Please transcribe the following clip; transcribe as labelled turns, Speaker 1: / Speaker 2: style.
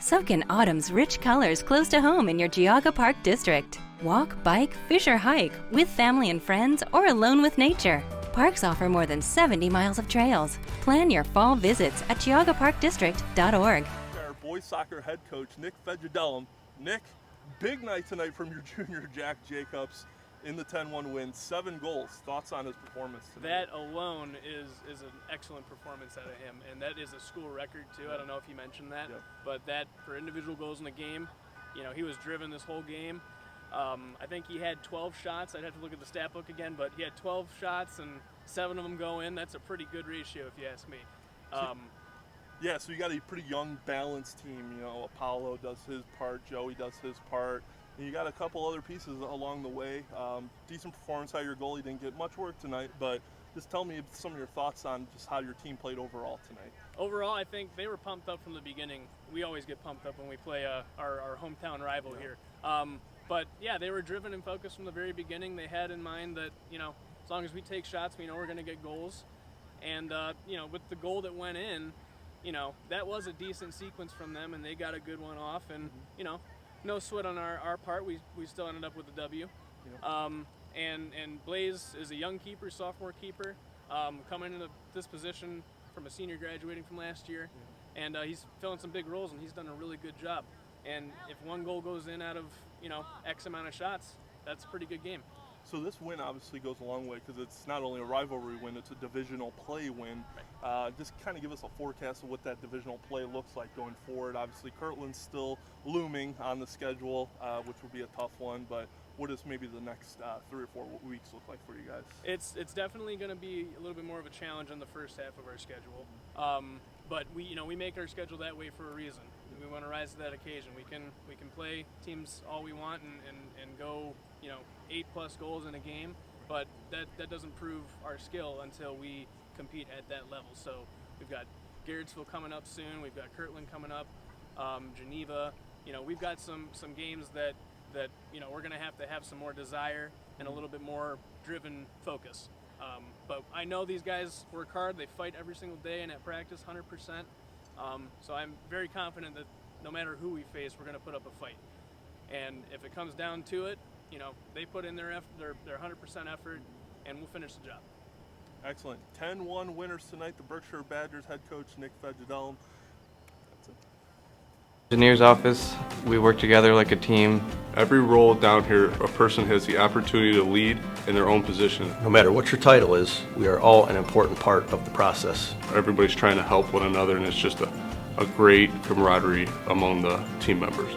Speaker 1: Soak in autumn's rich colors close to home in your Geauga Park district. Walk, bike, fish or hike with family and friends or alone with nature. Parks offer more than 70 miles of trails. Plan your fall visits at geaugaparkdistrict.org.
Speaker 2: Our boys soccer head coach, Nick Fejedelem. Nick, big night tonight from your junior Jack Jacobs in the 10-1 win, 7 goals. Thoughts on his performance tonight?
Speaker 3: That alone is an excellent performance out of him, and that is a school record too. I don't know if you mentioned that, but that for individual goals in the game, you know, he was driven this whole game. I think he had 12 shots. I'd have to look at the stat book again, but he had 12 shots and 7 of them go in. That's a pretty good ratio if you ask me.
Speaker 2: Yeah, so you got a pretty young, balanced team. You know, Apollo does his part, Joey does his part. And you got a couple other pieces along the way. Decent performance out of your goalie. Didn't get much work tonight, but just tell me some of your thoughts on just how your team played overall tonight.
Speaker 3: Overall, I think they were pumped up from the beginning. We always get pumped up when we play our hometown rival here. But yeah, they were driven and focused from the very beginning. They had in mind that, you know, as long as we take shots, we know we're going to get goals. And, you know, with the goal that went in, you know, that was a decent sequence from them, and they got a good one off. And, you know, no sweat on our part. We still ended up with a W. And Blaze is a young keeper, sophomore keeper, coming into this position from a senior graduating from last year. And he's filling some big roles, and he's done a really good job. And if one goal goes in out of, you know, X amount of shots, that's a pretty good game.
Speaker 2: So this win obviously goes a long way because it's not only a rivalry win, it's a divisional play win. Just kind of give us a forecast of what that divisional play looks like going forward. Obviously, Kirtland's still looming on the schedule, which will be a tough one, but what does maybe the next 3 or 4 weeks look like for you guys?
Speaker 3: It's definitely going to be a little bit more of a challenge on the first half of our schedule. But we make our schedule that way for a reason. We want to rise to that occasion. We can play teams all we want and go, you know, 8+ goals in a game, but that doesn't prove our skill until we compete at that level. So we've got Garrettsville coming up soon. We've got Kirtland coming up, Geneva. You know, we've got some games that you know, we're going to have some more desire and a little bit more driven focus. But I know these guys work hard. They fight every single day and at practice 100%. So I'm very confident that no matter who we face, we're going to put up a fight. And if it comes down to it, you know, they put in their 100% effort, and we'll finish the job.
Speaker 2: Excellent. 10-1 winners tonight. The Berkshire Badgers head coach, Nick Fejedelem. That's it.
Speaker 4: Engineer's office, we work together like a team.
Speaker 5: Every role down here, a person has the opportunity to lead in their own position.
Speaker 6: No matter what your title is, we are all an important part of the process.
Speaker 5: Everybody's trying to help one another, and it's just a great camaraderie among the team members.